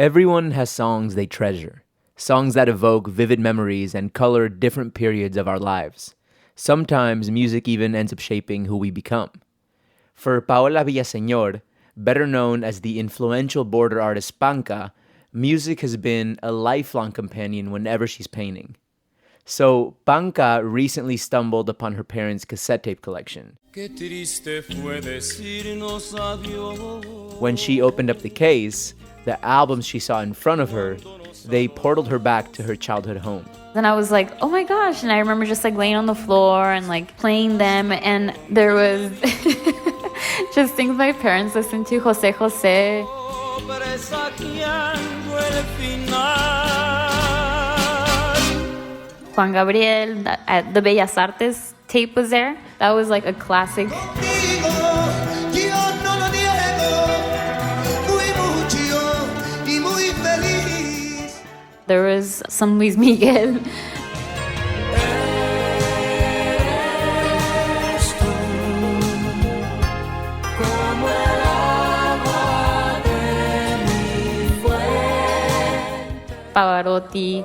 Everyone has songs they treasure, songs that evoke vivid memories and color different periods of our lives. Sometimes music even ends up shaping who we become. For Paola Villaseñor, better known as the influential border artist Panca, music has been a lifelong companion whenever she's painting. So Panca recently stumbled upon her parents' cassette tape collection. When she opened up the case, the albums she saw in front of her, they portaled her back to her childhood home. Then I was like, oh my gosh, and I remember just like laying on the floor and like playing them, and there was just things my parents listened to, Jose Jose. Juan Gabriel, the Bellas Artes tape was there. That was like a classic. There was some Luis Miguel. Pavarotti.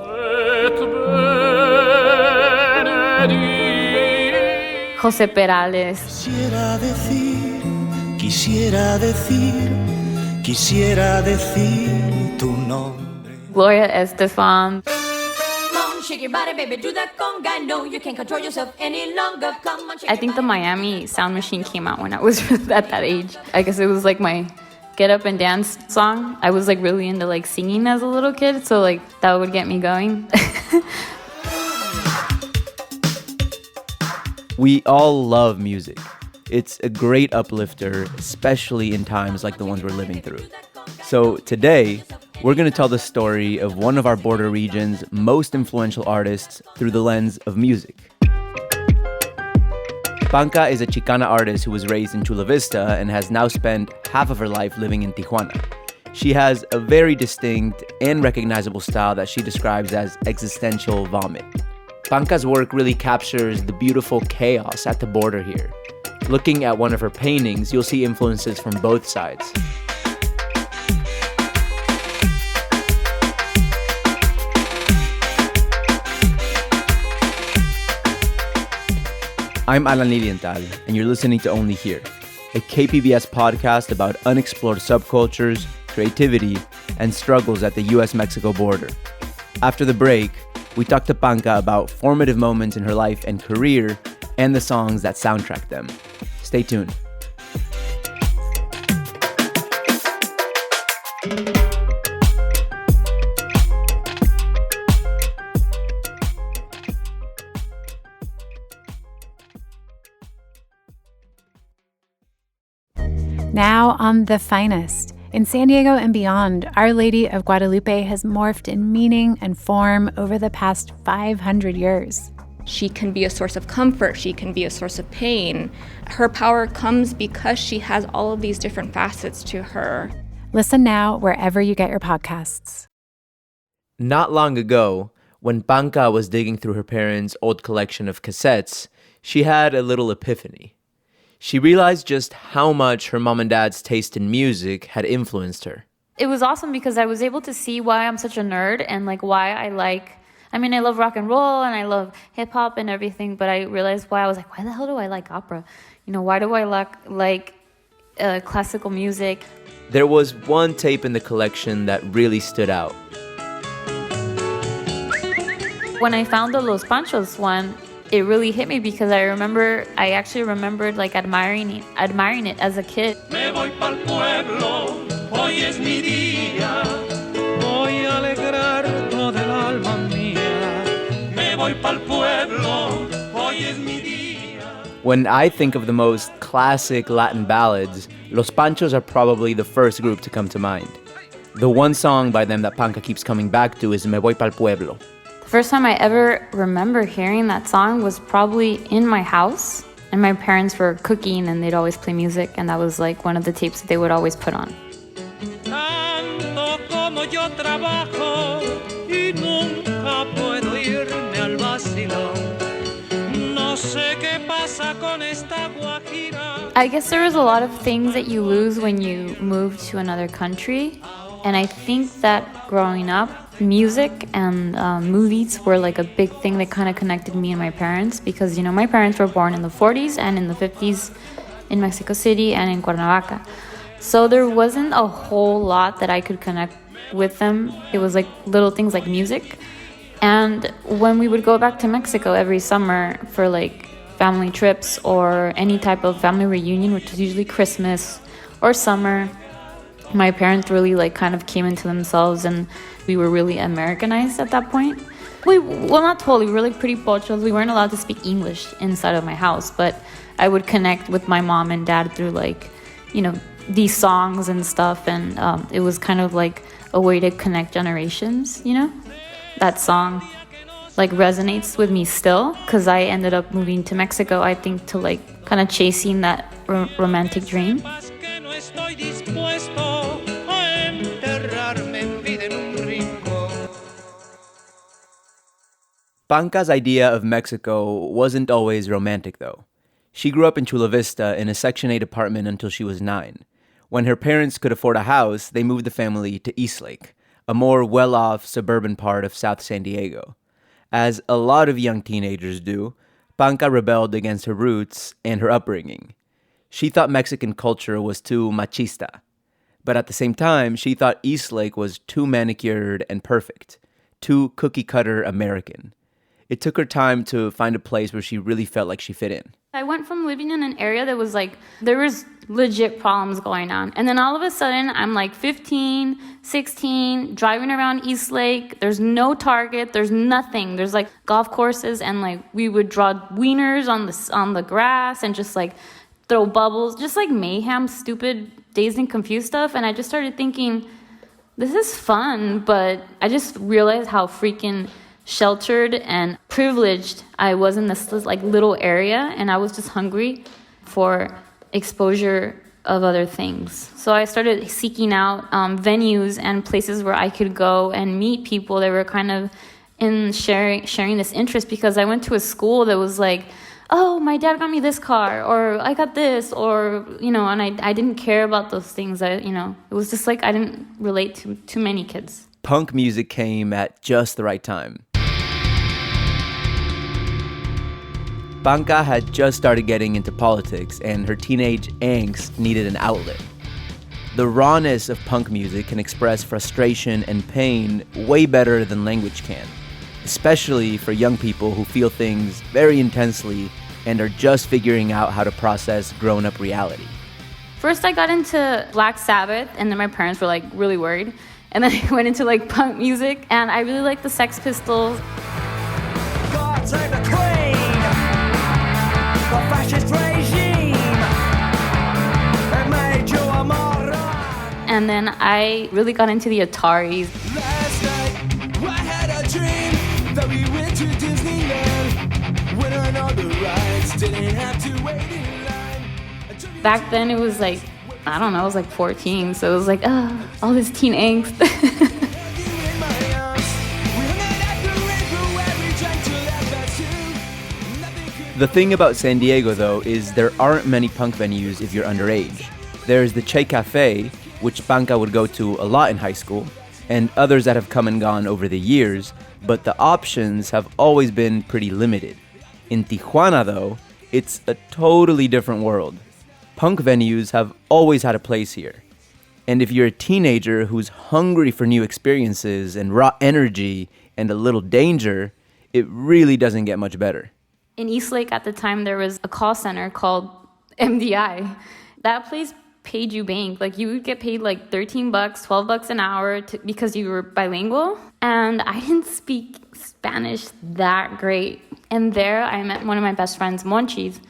José Perales. Quisiera decir tu nombre. Gloria Estefan. I think the Miami Sound Machine came out when I was at that age. I guess it was like my get up and dance song. I was like really into like singing as a little kid, so like that would get me going. We all love music. It's a great uplifter, especially in times like the ones we're living through. So today, we're going to tell the story of one of our border region's most influential artists through the lens of music. Panca is a Chicana artist who was raised in Chula Vista and has now spent half of her life living in Tijuana. She has a very distinct and recognizable style that she describes as existential vomit. Panca's work really captures the beautiful chaos at the border here. Looking at one of her paintings, you'll see influences from both sides. I'm Alan Lilienthal, and you're listening to Only Here, a KPBS podcast about unexplored subcultures, creativity, and struggles at the U.S. Mexico border. After the break, we talked to Panca about formative moments in her life and career and the songs that soundtrack them. Stay tuned. Now on The Finest. In San Diego and beyond, Our Lady of Guadalupe has morphed in meaning and form over the past 500 years. She can be a source of comfort. She can be a source of pain. Her power comes because she has all of these different facets to her. Listen now wherever you get your podcasts. Not long ago, when Panca was digging through her parents' old collection of cassettes, she had a little epiphany. She realized just how much her mom and dad's taste in music had influenced her. It was awesome because I was able to see why I'm such a nerd and like why I love rock and roll and I love hip hop and everything, but I realized why I was like, why the hell do I like opera? You know, why do I like classical music? There was one tape in the collection that really stood out. When I found the Los Panchos one, it really hit me because I actually remembered like admiring it as a kid. Me voy pa'l pueblo, hoy es mi día, voy a alegrar toda el alma mía. Me voy pa'l pueblo, hoy es mi día. When I think of the most classic Latin ballads, Los Panchos are probably the first group to come to mind. The one song by them that Panca keeps coming back to is Me voy pa'l pueblo. The first time I ever remember hearing that song was probably in my house, and my parents were cooking and they'd always play music, and that was like one of the tapes that they would always put on. Tanto como yo trabajo y nunca puedo irme al vacilón. No sé qué pasa con esta guajira. I guess there was a lot of things that you lose when you move to another country. And I think that growing up, music and movies were like a big thing that kind of connected me and my parents, because, you know, my parents were born in the 40s and in the 50s in Mexico City and in Cuernavaca. So there wasn't a whole lot that I could connect with them. It was like little things like music. And when we would go back to Mexico every summer for like family trips or any type of family reunion, which is usually Christmas or summer, my parents really like kind of came into themselves, and we were really Americanized at that point. Well, not totally, we were like pretty pochos. We weren't allowed to speak English inside of my house, but I would connect with my mom and dad through like, you know, these songs and stuff, and it was kind of like a way to connect generations, you know? That song like resonates with me still, because I ended up moving to Mexico, I think, to like kind of chasing that romantic dream. Panca's idea of Mexico wasn't always romantic, though. She grew up in Chula Vista in a Section 8 apartment until she was 9. When her parents could afford a house, they moved the family to Eastlake, a more well-off suburban part of South San Diego. As a lot of young teenagers do, Panca rebelled against her roots and her upbringing. She thought Mexican culture was too machista. But at the same time, she thought Eastlake was too manicured and perfect, too cookie-cutter American. It took her time to find a place where she really felt like she fit in. I went from living in an area that was like, there was legit problems going on. And then all of a sudden, I'm like 15, 16, driving around Eastlake. There's no Target. There's nothing. There's like golf courses, and like we would draw wieners on the grass and just like throw bubbles, just like mayhem, stupid, dazed and confused stuff. And I just started thinking, this is fun, but I just realized how freaking sheltered and privileged I was in this like little area, and I was just hungry for exposure of other things. So I started seeking out venues and places where I could go and meet people that were kind of in sharing this interest, because I went to a school that was like, oh, my dad got me this car, or I got this, or, you know, and I didn't care about those things. It was just like I didn't relate to too many kids. Punk music came at just the right time. Panca had just started getting into politics, and her teenage angst needed an outlet. The rawness of punk music can express frustration and pain way better than language can, especially for young people who feel things very intensely and are just figuring out how to process grown-up reality. First, I got into Black Sabbath, and then my parents were like really worried. And then I went into like punk music, and I really liked the Sex Pistols. God save the Queen! The fascist regime, it made you a moron. And then I really got into the Ataris. Last night, I had a dream that we went to Disneyland. Went on all the rides, didn't have to wait in line. Back then it was like, I don't know, I was like 14, so it was like, all this teen angst. The thing about San Diego, though, is there aren't many punk venues if you're underage. There's the Che Cafe, which Panca would go to a lot in high school, and others that have come and gone over the years, but the options have always been pretty limited. In Tijuana, though, it's a totally different world. Punk venues have always had a place here. And if you're a teenager who's hungry for new experiences and raw energy and a little danger, it really doesn't get much better. In Eastlake at the time, there was a call center called MDI. That place paid you bank. Like, you would get paid like $13, $12 an hour because you were bilingual. And I didn't speak Spanish that great. And there I met one of my best friends, Monchis,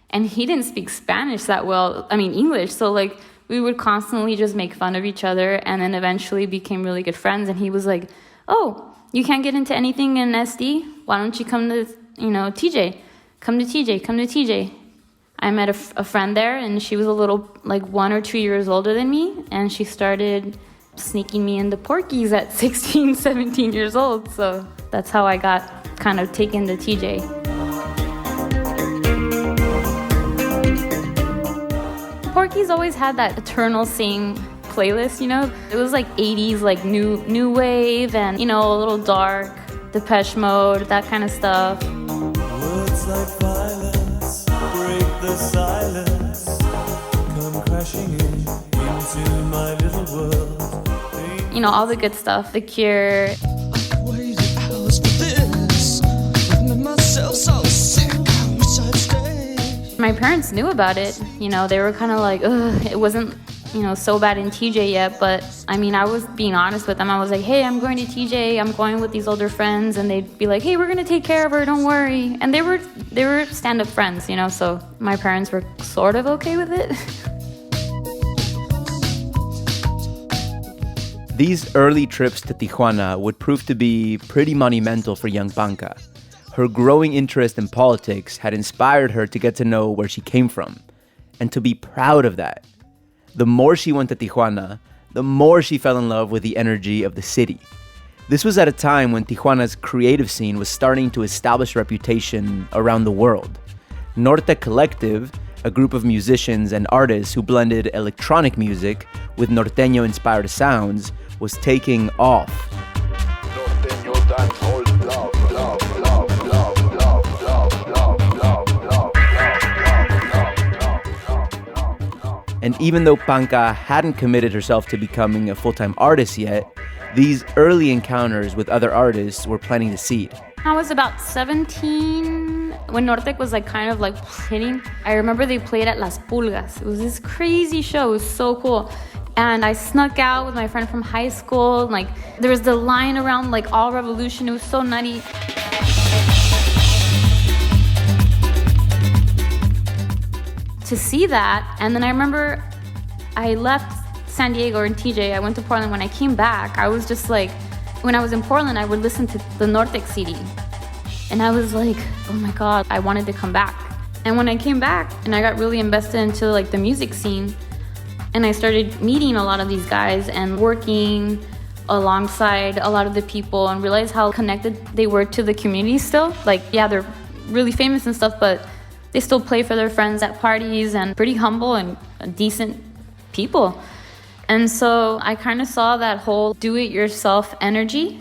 and he didn't speak Spanish that well. I mean, English. So like we would constantly just make fun of each other, and then eventually became really good friends. And he was like, oh, you can't get into anything in SD? Why don't you come to, TJ? Come to TJ. I met a friend there, and she was a little, like 1 or 2 years older than me, and she started sneaking me into Porky's at 16, 17 years old. So that's how I got kind of taken to TJ. Porky's always had that eternal same playlist, you know? It was like 80s, like new wave and, you know, a little dark, Depeche Mode, that kind of stuff. Words like violence break the silence, come crashing into my little world. You know, all the good stuff, The Cure. Waited hours for this, with myself so sick, I wish I'd stay. My parents knew about it. You know, they were kind of like, ugh, it wasn't, you know, so bad in TJ yet. But I mean, I was being honest with them. I was like, hey, I'm going to TJ. I'm going with these older friends. And they'd be like, hey, we're going to take care of her. Don't worry. And they were stand-up friends, you know, so my parents were sort of okay with it. These early trips to Tijuana would prove to be pretty monumental for young Panca. Her growing interest in politics had inspired her to get to know where she came from, and to be proud of that. The more she went to Tijuana, the more she fell in love with the energy of the city. This was at a time when Tijuana's creative scene was starting to establish a reputation around the world. Norte Collective, a group of musicians and artists who blended electronic music with norteño-inspired sounds, was taking off. And even though Panca hadn't committed herself to becoming a full-time artist yet, these early encounters with other artists were planting the seed. I was about 17 when Nortec was like kind of like hitting. I remember they played at Las Pulgas. It was this crazy show. It was so cool. And I snuck out with my friend from high school. Like there was the line around like All Revolution. It was so nutty. To see that, and then I remember I left San Diego and TJ. I went to Portland. When I came back, I was just like, when I was in Portland, I would listen to the Nortec CD. And I was like, oh my God, I wanted to come back. And when I came back and I got really invested into like the music scene, and I started meeting a lot of these guys and working alongside a lot of the people and realized how connected they were to the community still. Like, yeah, they're really famous and stuff, but they still play for their friends at parties and pretty humble and decent people. And so I kind of saw that whole do-it-yourself energy.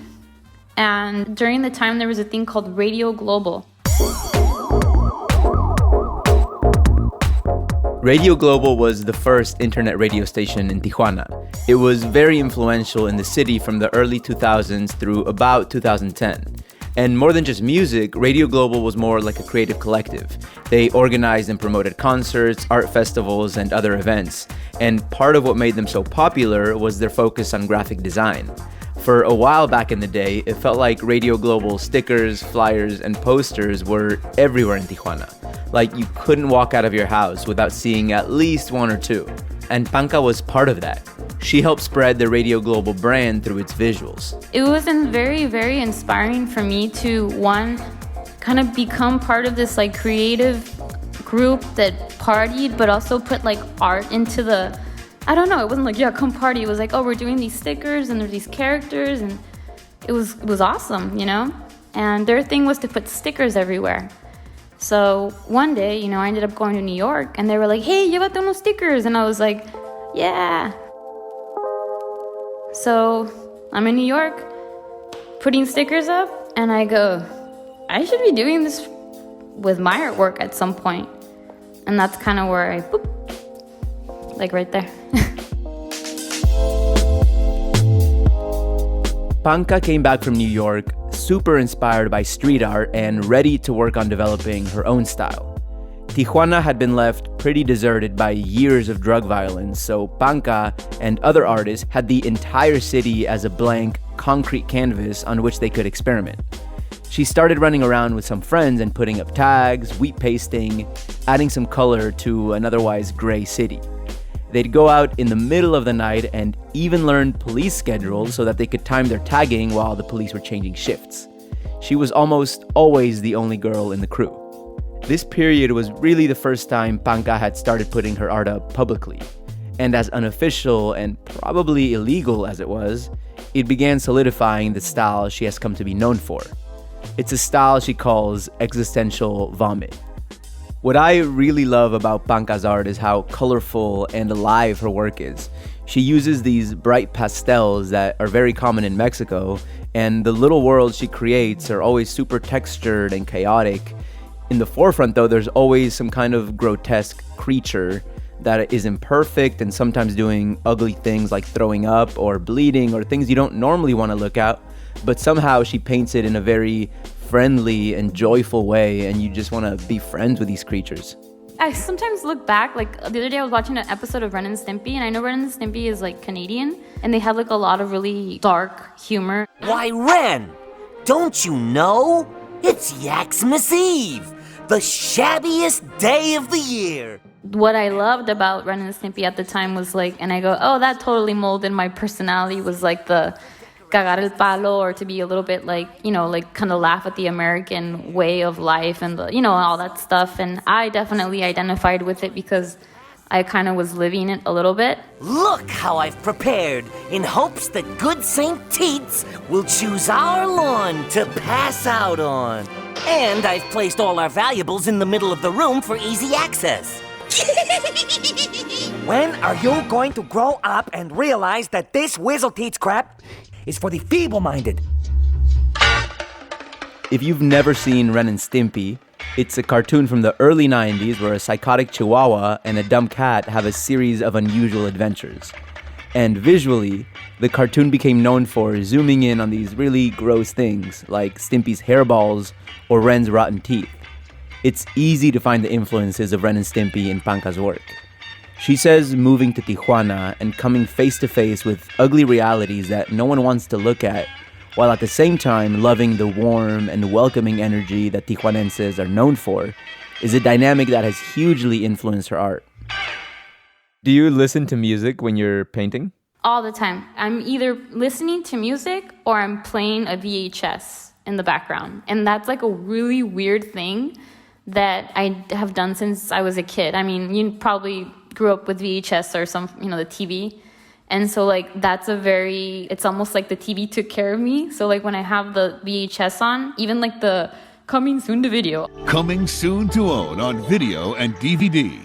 And during the time, there was a thing called Radio Global. Radio Global was the first internet radio station in Tijuana. It was very influential in the city from the early 2000s through about 2010. And more than just music, Radio Global was more like a creative collective. They organized and promoted concerts, art festivals, and other events. And part of what made them so popular was their focus on graphic design. For a while back in the day, it felt like Radio Global stickers, flyers, and posters were everywhere in Tijuana. Like you couldn't walk out of your house without seeing at least one or two. And Panca was part of that. She helped spread the Radio Global brand through its visuals. It was very, very inspiring for me to, one, kind of become part of this like creative group that partied, but also put like art into the, I don't know, it wasn't like, yeah, come party. It was like, oh, we're doing these stickers and there's these characters, and it was awesome, you know? And their thing was to put stickers everywhere. So one day, you know, I ended up going to New York and they were like, hey, llévate unos stickers. And I was like, yeah. So I'm in New York putting stickers up and I go, I should be doing this with my artwork at some point. And that's kind of where I, boop, like right there. Panca came back from New York super inspired by street art and ready to work on developing her own style. Tijuana had been left pretty deserted by years of drug violence, so Panca and other artists had the entire city as a blank, concrete canvas on which they could experiment. She started running around with some friends and putting up tags, wheat pasting, adding some color to an otherwise gray city. They'd go out in the middle of the night and even learn police schedules so that they could time their tagging while the police were changing shifts. She was almost always the only girl in the crew. This period was really the first time Panca had started putting her art up publicly. And as unofficial and probably illegal as it was, it began solidifying the style she has come to be known for. It's a style she calls existential vomit. What I really love about Panca's art is how colorful and alive her work is. She uses these bright pastels that are very common in Mexico, and the little worlds she creates are always super textured and chaotic. In the forefront, though, there's always some kind of grotesque creature that is imperfect and sometimes doing ugly things like throwing up or bleeding or things you don't normally want to look at, but somehow she paints it in a very friendly and joyful way, and you just want to be friends with these creatures. I sometimes look back, like the other day I was watching an episode of Ren and Stimpy, and I know Ren and Stimpy is like Canadian, and they have like a lot of really dark humor. Why, Ren, don't you know? It's Yaxmas Eve, the shabbiest day of the year. What I loved about Ren and Stimpy at the time was like, and I go, oh, that totally molded my personality, was like the cagar el palo, or to be a little bit like, you know, like kind of laugh at the American way of life and, the, you know, all that stuff. And I definitely identified with it because I kind of was living it a little bit. Look how I've prepared in hopes that good St. Teats will choose our lawn to pass out on. And I've placed all our valuables in the middle of the room for easy access. When are you going to grow up and realize that this Whizzle Teats crap is for the feeble-minded? If you've never seen Ren and Stimpy, it's a cartoon from the early 90s where a psychotic chihuahua and a dumb cat have a series of unusual adventures. And visually, the cartoon became known for zooming in on these really gross things like Stimpy's hairballs or Ren's rotten teeth. It's easy to find the influences of Ren and Stimpy in Panca's work. She says moving to Tijuana and coming face to face with ugly realities that no one wants to look at, while at the same time loving the warm and welcoming energy that Tijuanenses are known for, is a dynamic that has hugely influenced her art. Do you listen to music when you're painting? All the time. I'm either listening to music or I'm playing a VHS in the background. And that's like a really weird thing that I have done since I was a kid. I mean, you probably grew up with VHS or some, you know, the TV. And so like that's it's almost like the TV took care of me. So like when I have the VHS on, even like the coming soon to video. Coming soon to own on video and DVD.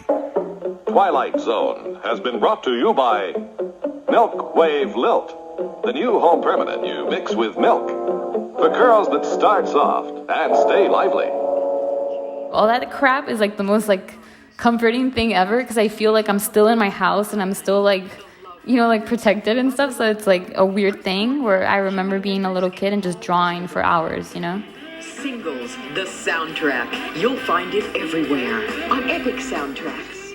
Twilight Zone has been brought to you by Milk Wave Lilt, the new home permanent you mix with milk for girls that start soft and stay lively. All that crap is like the most like comforting thing ever because I feel like I'm still in my house and I'm still like, you know, like protected and stuff. So it's like a weird thing where I remember being a little kid and just drawing for hours, you know? Singles, the soundtrack. You'll find it everywhere on Epic Soundtracks.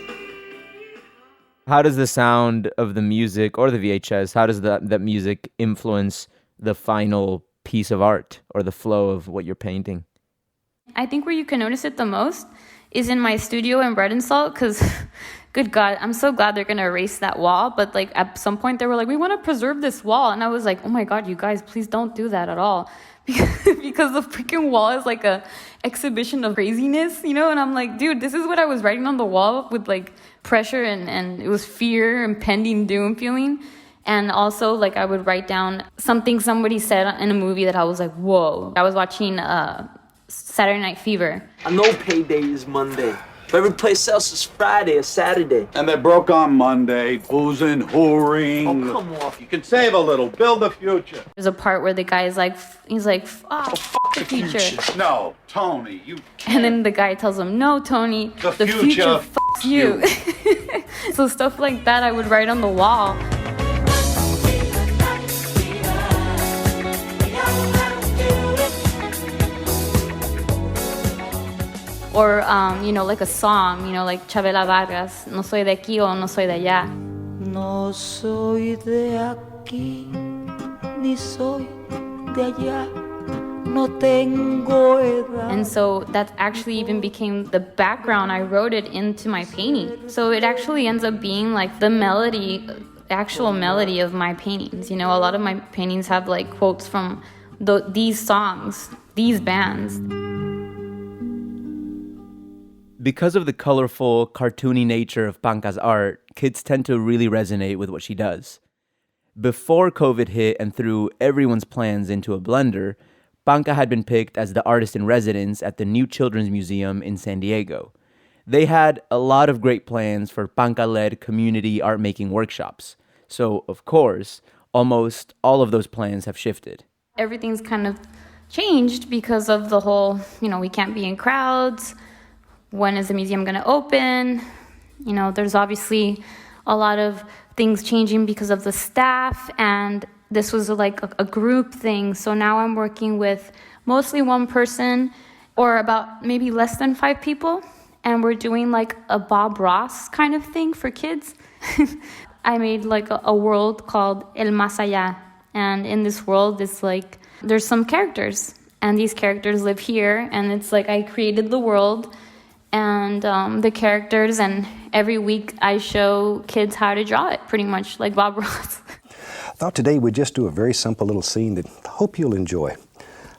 How does the sound of the music or the VHS, how does that music influence the final piece of art or the flow of what you're painting? I think where you can notice it the most is in my studio in Bread and Salt, because, good God, I'm so glad they're going to erase that wall. But, like, at some point they were like, we want to preserve this wall. And I was like, oh, my God, you guys, please don't do that at all. Because the freaking wall is, like, a exhibition of craziness, you know? And I'm like, dude, this is what I was writing on the wall with, like, pressure and it was fear, impending doom feeling. And also, like, I would write down something somebody said in a movie that I was like, whoa. I was watching Saturday Night Fever. I know payday is Monday, but every place else is Friday or Saturday. And they broke on Monday, boozing, whoring. Oh, come off. You can save a little, build the future. There's a part where the guy is like, he's like, oh, fuck the future. No, Tony, you can't. And then the guy tells him, no, Tony, the future fucks you. So stuff like that I would write on the wall. Or, you know, like a song, you know, like Chabela Vargas, no soy de aquí o no soy de allá. No soy de aquí, ni soy de allá, no tengo edad. And so that actually even became the background. I wrote it into my painting. So it actually ends up being like the melody, actual melody of my paintings. You know, a lot of my paintings have like quotes from these songs, these bands. Because of the colorful, cartoony nature of Panca's art, kids tend to really resonate with what she does. Before COVID hit and threw everyone's plans into a blender, Panca had been picked as the artist in residence at the new Children's Museum in San Diego. They had a lot of great plans for Panca-led community art-making workshops. So, of course, almost all of those plans have shifted. Everything's kind of changed because of the whole, we can't be in crowds. When is the museum going to open? There's obviously a lot of things changing because of the staff, and this was like a group thing. So now I'm working with mostly one person or about maybe less than 5 people, and we're doing like a Bob Ross kind of thing for kids. I made like a world called El Más Allá, and in this world it's like there's some characters, and these characters live here, and it's like I created the world and the characters, and every week I show kids how to draw it, pretty much like Bob Ross. I thought today we'd just do a very simple little scene that I hope you'll enjoy.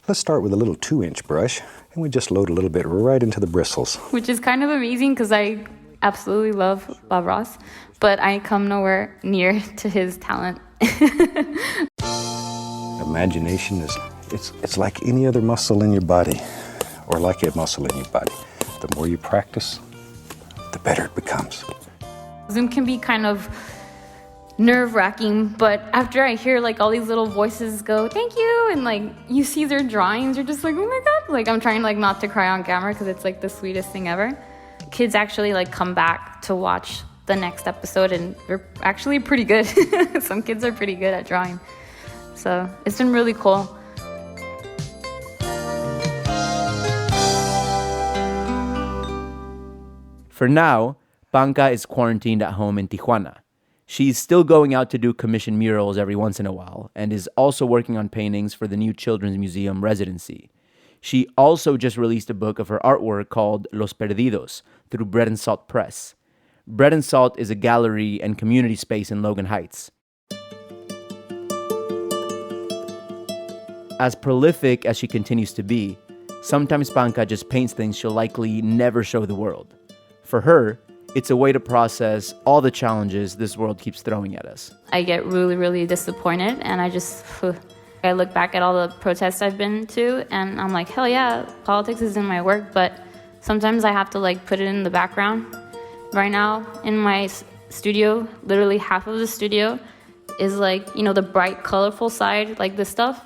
Let's start with a little 2-inch brush, and we just load a little bit right into the bristles. Which is kind of amazing because I absolutely love Bob Ross, but I come nowhere near to his talent. Imagination it's like any other muscle in your body, or like a muscle in your body. The more you practice, the better it becomes. Zoom can be kind of nerve-wracking, but after I hear like all these little voices go, thank you, and like you see their drawings, you're just like, oh my God. Like I'm trying like not to cry on camera because it's like the sweetest thing ever. Kids actually like come back to watch the next episode, and they're actually pretty good. Some kids are pretty good at drawing. So it's been really cool. For now, Panca is quarantined at home in Tijuana. She's still going out to do commissioned murals every once in a while, and is also working on paintings for the new Children's Museum residency. She also just released a book of her artwork called Los Perdidos through Bread and Salt Press. Bread and Salt is a gallery and community space in Logan Heights. As prolific as she continues to be, sometimes Panca just paints things she'll likely never show the world. For her, it's a way to process all the challenges this world keeps throwing at us. I get really, really disappointed, and I look back at all the protests I've been to, and I'm like, hell yeah, politics is in my work, but sometimes I have to like put it in the background. Right now, in my studio, literally half of the studio is like, the bright, colorful side, like this stuff,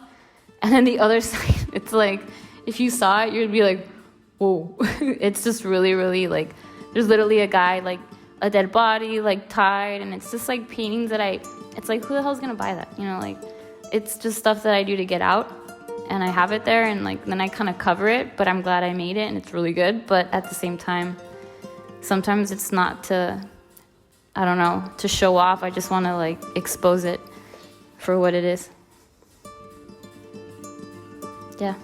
and then the other side, it's like, if you saw it, you'd be like, whoa. It's just really, really like, there's literally a guy, like, a dead body, like, tied, and it's just, like, paintings that it's like, who the hell's gonna buy that? Like, it's just stuff that I do to get out, and I have it there, and, like, then I kind of cover it, but I'm glad I made it, and it's really good, but at the same time, sometimes it's not to show off. I just want to, like, expose it for what it is. Yeah.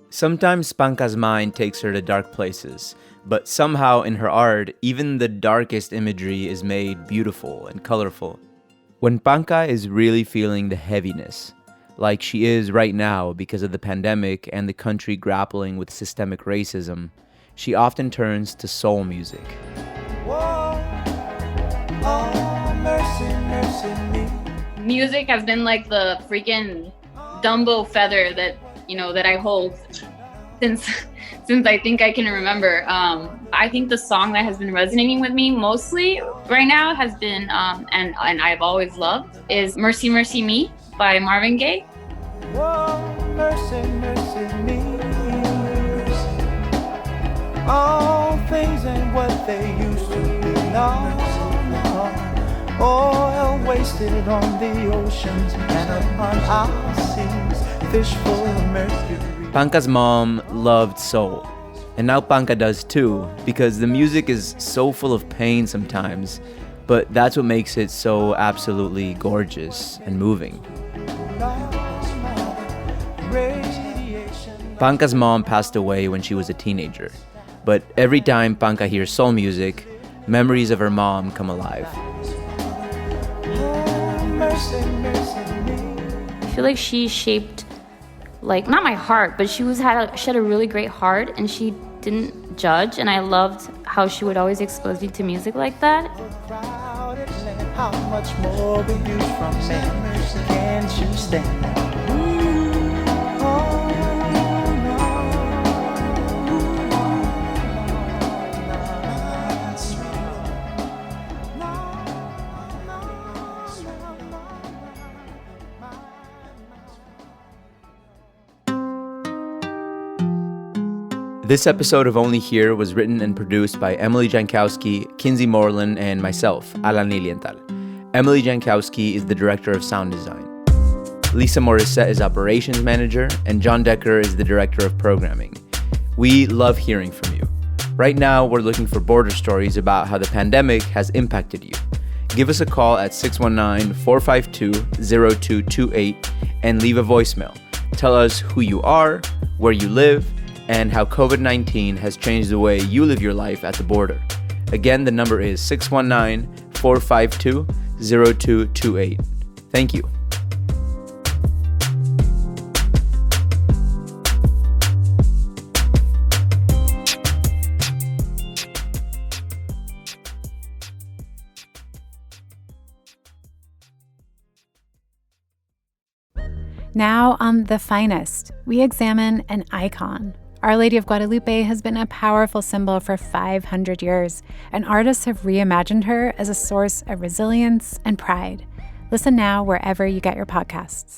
Sometimes Panca's mind takes her to dark places, but somehow in her art, even the darkest imagery is made beautiful and colorful. When Panca is really feeling the heaviness, like she is right now because of the pandemic and the country grappling with systemic racism, she often turns to soul music. Whoa, oh, mercy, mercy me. Music has been like the freaking Dumbo feather that I hold since I think I can remember. I think the song that has been resonating with me mostly right now has been, and I've always loved, is Mercy, Mercy Me by Marvin Gaye. Whoa, mercy, mercy me. All things ain't what they used to be. No, no. Oil wasted on the oceans and upon our seas, fish full of mercury. Panca's mom loved soul, and now Panca does too, because the music is so full of pain sometimes, but that's what makes it so absolutely gorgeous and moving. Panca's mom passed away when she was a teenager, but every time Panca hears soul music, memories of her mom come alive. I feel like she shaped, like, not my heart, but she had a really great heart, and she didn't judge, and I loved how she would always expose you to music like that. How much more we use from men? Can't you stand that? This episode of Only Here was written and produced by Emily Jankowski, Kinsey Moreland, and myself, Alan Lilienthal. Emily Jankowski is the director of sound design. Lisa Morissette is operations manager, and John Decker is the director of programming. We love hearing from you. Right now, we're looking for border stories about how the pandemic has impacted you. Give us a call at 619-452-0228 and leave a voicemail. Tell us who you are, where you live, and how COVID-19 has changed the way you live your life at the border. Again, the number is 619-452-0228. Thank you. Now on The Finest, we examine an icon. Our Lady of Guadalupe has been a powerful symbol for 500 years, and artists have reimagined her as a source of resilience and pride. Listen now wherever you get your podcasts.